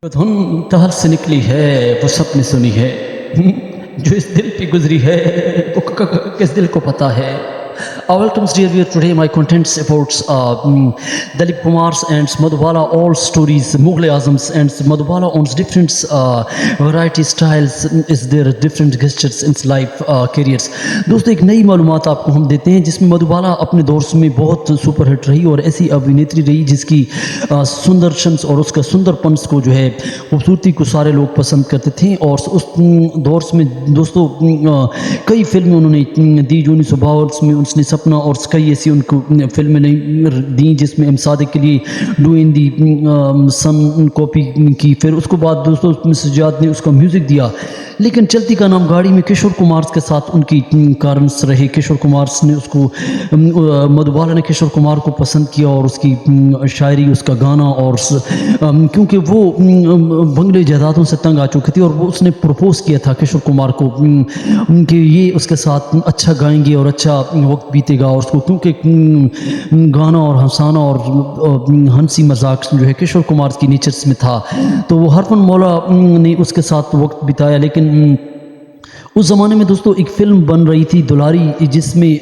धुन टहल से निकली है वो सबने सुनी है जो इस दिल पे गुजरी है वो किस दिल को पता है. Welcome dear viewer, today my contents about Dalip Kumar's and Madhubala all stories, Mughal Azams and Madhubala owns different variety styles, is there different gestures in life careers. दोस्तों एक नई मालूमात आपको हम देते हैं जिसमें मधुबाला अपने दौर में बहुत सुपर हिट रही और ऐसी अभिनेत्री रही जिसकी सुंदर शंस और उसका सुंदरपन को जो है खूबसूरती को सारे लोग पसंद करते थे. और उस दौर में दोस्तों कई फिल्में उन्होंने दी जो 1952 में उसने सपना और कई ऐसी उनको फिल्में नहीं दी जिसमें एम सादिक के लिए do in the sun copy की. फिर उसके बाद दोस्तों उसमें सजाद ने उसका म्यूज़िक दिया. लेकिन चलती का नाम गाड़ी में किशोर कुमार के साथ उनकी कारण रहे. किशोर कुमार ने उसको मधुबाला ने किशोर कुमार को पसंद किया और उसकी शायरी उसका गाना और क्योंकि वो बंगले जायदादों से तंग आ चुकी थी और वो उसने प्रपोज किया था किशोर कुमार को कि ये उसके साथ अच्छा गाएंगे और अच्छा वक्त बीतेगा. और उसको क्योंकि गाना और हंसाना और हंसी मजाक जो है किशोर कुमार की नेचर्स में था तो वो हरफन मौला ने उसके साथ वक्त बिताया. लेकिन उस ज़माने में दोस्तों एक फ़िल्म बन रही थी दुलारी जिसमें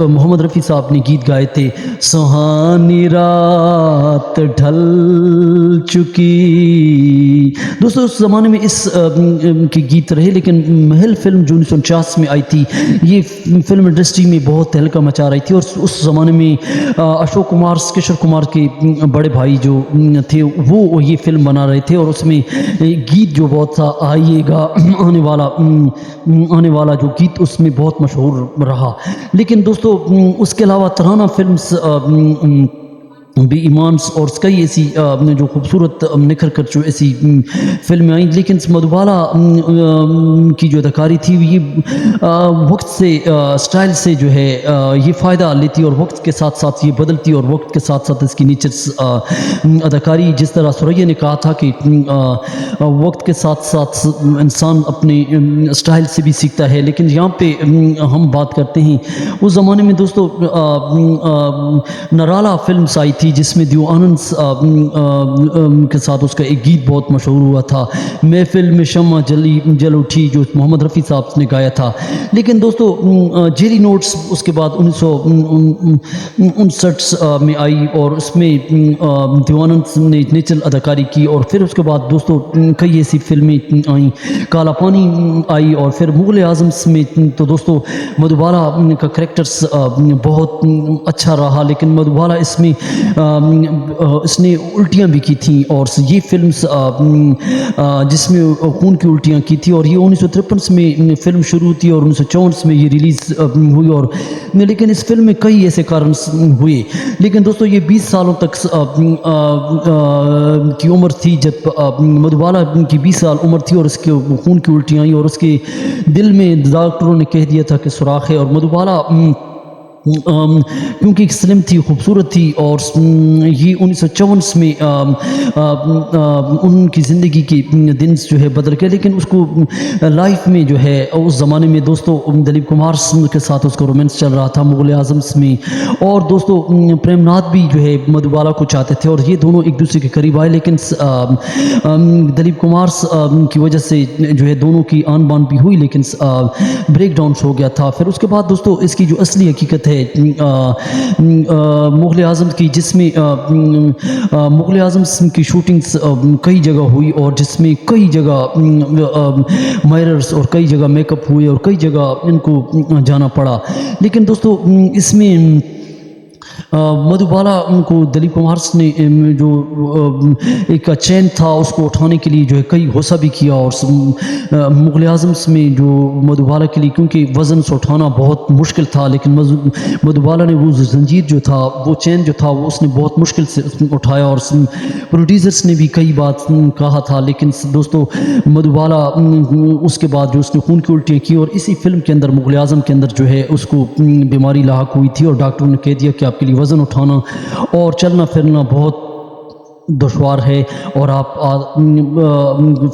मोहम्मद रफ़ी साहब ने गीत गाए थे. सुहानी रात ढल चुकी. दोस्तों उस ज़माने में इस के गीत रहे. लेकिन महल फिल्म जो 1949 में आई थी ये फिल्म इंडस्ट्री में बहुत तहलका मचा रही थी. और उस ज़माने में अशोक कुमार किशोर कुमार के बड़े भाई जो थे वो ये फिल्म बना रहे थे और उसमें गीत जो बहुत था आइएगा आने वाला जो गीत उसमें बहुत मशहूर रहा. लेकिन दोस्तों उसके अलावा तराना फिल्म्स बे ईमान्स और कई ऐसी जो खूबसूरत निखर कर जो ऐसी फिल्में आई. लेकिन मधुबाला की जो अदाकारी थी ये वक्त से स्टाइल से जो है ये फ़ायदा लेती और वक्त के साथ साथ ये बदलती और वक्त के साथ साथ इसकी नेचर्स अदाकारी जिस तरह सुरैया ने कहा था कि वक्त के साथ साथ इंसान अपने स्टाइल से भी सीखता है. लेकिन यहाँ पे हम बात करते हैं उस ज़माने में दोस्तों नराला फिल्म्स आई थी जिसमें दियो आनंद के साथ उसका एक गीत बहुत मशहूर हुआ था. महफिल में शम्मा जल उठी जो मोहम्मद रफ़ी साहब ने गाया था. लेकिन दोस्तों जेरी नोट्स उसके बाद 1959 में आई और उसमें दीवानंद ने नेचुरल अदाकारी की. और फिर उसके बाद दोस्तों कई ऐसी फिल्में आई. काला पानी आई और फिर मुग़ल आज़म्स में तो दोस्तों मधुबाला का करैक्टर्स बहुत अच्छा रहा. लेकिन मधुबाला इसमें इसने उल्टियाँ भी की थी और ये फिल्म्स जिसमें खून की उल्टियाँ की थी. और ये 1953 में फिल्म शुरू थी और 1954 में ये रिलीज़ हुई. और लेकिन इस फिल्म में कई ऐसे कारण हुए. लेकिन दोस्तों ये 20 सालों तक की उम्र थी जब मधुबाला की 20 साल उम्र थी और उसके खून की उल्टियाँ आई और उसके दिल में डॉक्टरों ने कह दिया था कि सुराख है. और मधुबाला क्योंकि स्लिम थी खूबसूरत थी और ये 1954 में उनकी ज़िंदगी के दिन जो है बदल गए. लेकिन उसको लाइफ में जो है उस ज़माने में दोस्तों दलीप कुमार के साथ उसका रोमांस चल रहा था मुग़ल आज़म्स में. और दोस्तों प्रेमनाथ भी जो है मधुबाला को चाहते थे और ये दोनों एक दूसरे के करीब आए. लेकिन दलीप कुमार की वजह से जो है दोनों की आन बान भी हुई लेकिन ब्रेक डाउन हो गया था. फिर उसके बाद दोस्तों इसकी जो असली हकीकत मुग़ल आज़म की जिसमें मुग़ल आज़म की शूटिंग्स कई जगह हुई और जिसमें कई जगह मायरर्स और कई जगह मेकअप हुए और कई जगह इनको जाना पड़ा. लेकिन दोस्तों इसमें मधुबाला को दलीप कुमार ने जो एक चैन था उसको उठाने के लिए जो है कई गौसा भी किया. और मुग़ल आज़म्स में जो मधुबाला के लिए क्योंकि वज़न से उठाना बहुत मुश्किल था लेकिन मधुबाला ने वो जंजीर जो था वो चैन जो था वो उसने बहुत मुश्किल से उठाया. और प्रोड्यूसर्स ने भी कई बात कहा था. लेकिन दोस्तों मधुबाला उसके बाद जो उसने खून की उल्टियाँ की और इसी फिल्म के अंदर मुग़ल आज़म के अंदर जो है उसको बीमारी लाहक हुई थी और डॉक्टरों ने कह दिया कि आपके लिए वज़न उठाना और चलना फिरना बहुत दुश्वार है और आप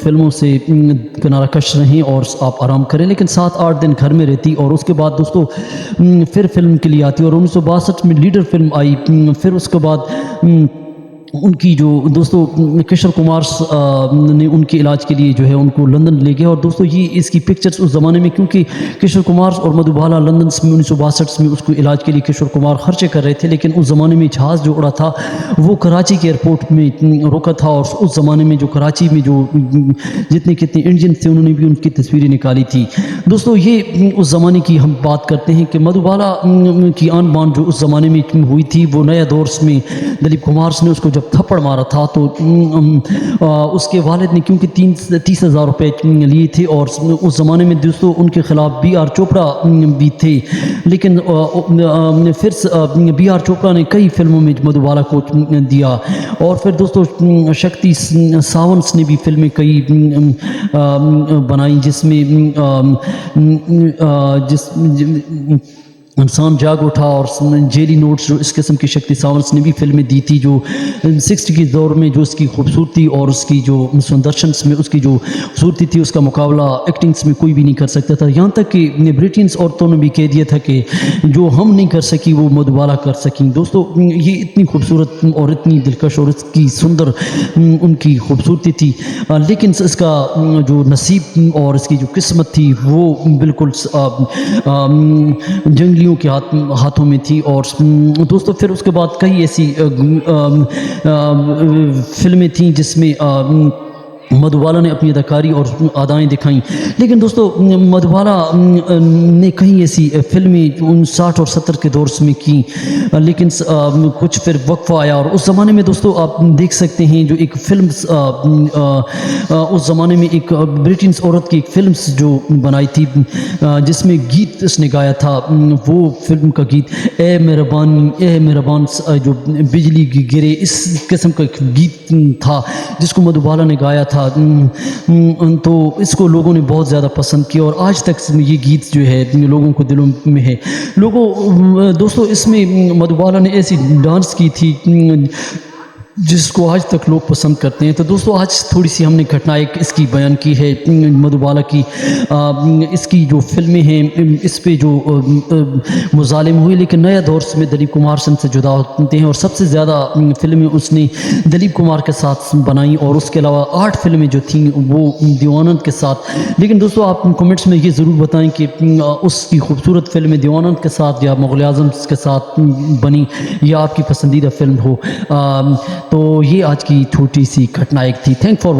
फिल्मों से किनारा कश रहें और आप आराम करें. लेकिन 7-8 दिन घर में रहती और उसके बाद दोस्तों फिर फिल्म के लिए आती और 1962 में लीडर फिल्म आई. फिर उसके बाद ان کی جو دوستو کشور کمار نے ان کے علاج کے لیے جو ہے ان کو لندن لے گیا. اور دوستو یہ اس کی پکچرز اس زمانے میں, کیونکہ کشور کمار اور مدھو بالا لندن میں 1962 میں اس کو علاج کے لیے کشور کمار خرچے کر رہے تھے, لیکن اس زمانے میں جہاز جو اڑا تھا وہ کراچی کے ایئرپورٹ میں رکا تھا, اور اس زمانے میں جو کراچی میں جو جتنے کتنے انڈین تھے انہوں نے بھی ان کی تصویریں نکالی تھی. دوستو یہ اس زمانے کی ہم بات کرتے ہیں کہ مدھو بالا کی آن بان جو اس زمانے میں ہوئی تھی, وہ نیا دور میں دلیپ کمار نے اس کو جب تھپڑ مارا تھا تو اس کے والد نے کیونکہ 30,000 روپے لیے تھے, اور اس زمانے میں دوستو ان کے خلاف بی آر چوپڑا بھی تھے, لیکن پھر بی آر چوپڑا نے کئی فلموں میں مدھو بالا کو دیا. اور پھر دوستو شکتی ساونت نے بھی فلمیں کئی بنائی, جس میں انسان جاگ اٹھا اور جیلی نوٹس, جو اس قسم کی شکتی ساونت نے بھی فلمیں دی تھی, جو 60 کے دور میں جو اس کی خوبصورتی اور اس کی جو سندرشنس میں اس کی جو خوبصورتی تھی اس کا مقابلہ ایکٹنگس میں کوئی بھی نہیں کر سکتا تھا. یہاں تک کہ برٹنس عورتوں نے بھی کہہ دیا تھا کہ جو ہم نہیں کر سکی وہ مدھو بالا کر سکیں. دوستو یہ اتنی خوبصورت اور اتنی دلکش اور اس کی سندر ان کی خوبصورتی تھی, لیکن اس کا جو نصیب اور اس کی جو قسمت تھی وہ بالکل جنگلی کے ہاتھوں میں تھی. اور دوستو پھر اس کے بعد کئی ایسی فلمیں تھیں جس میں مدھو بالا نے اپنی اداکاری اور ادائیں دکھائیں, لیکن دوستو مدھو بالا نے کئی ایسی فلمیں 60 اور 70 کے دور میں کی, لیکن کچھ پھر وقفہ آیا. اور اس زمانے میں دوستو آپ دیکھ سکتے ہیں جو ایک فلم اس زمانے میں ایک برٹنس عورت کی ایک فلمس جو بنائی تھی جس میں گیت اس نے گایا تھا, وہ فلم کا گیت اے مہربان جو بجلی گرے, اس قسم کا ایک گیت تھا جس کو مدھو بالا نے گایا تھا. تو اس کو لوگوں نے بہت زیادہ پسند کیا, اور آج تک یہ گیت جو ہے لوگوں کو دلوں میں ہے. دوستو اس میں مدھو بالا نے ایسی ڈانس کی تھی جس کو آج تک لوگ پسند کرتے ہیں. تو دوستو آج تھوڑی سی ہم نے گھٹنا ایک اس کی بیان کی ہے مدھو بالا کی, اس کی جو فلمیں ہیں اس پہ جو مظالم ہوئے, لیکن نیا دور میں دلیپ کمار سے جدا ہوتے ہیں, اور سب سے زیادہ فلمیں اس نے دلیپ کمار کے ساتھ بنائی, اور اس کے علاوہ 8 فلمیں جو تھیں وہ دیوانند کے ساتھ. لیکن دوستو آپ کمنٹس میں یہ ضرور بتائیں کہ اس کی خوبصورت فلمیں دیوانند کے ساتھ یا مغل اعظم کے ساتھ بنی, یا آپ کی پسندیدہ فلم ہو. تو یہ آج کی چھوٹی سی گھٹنا ایک تھی. Thank for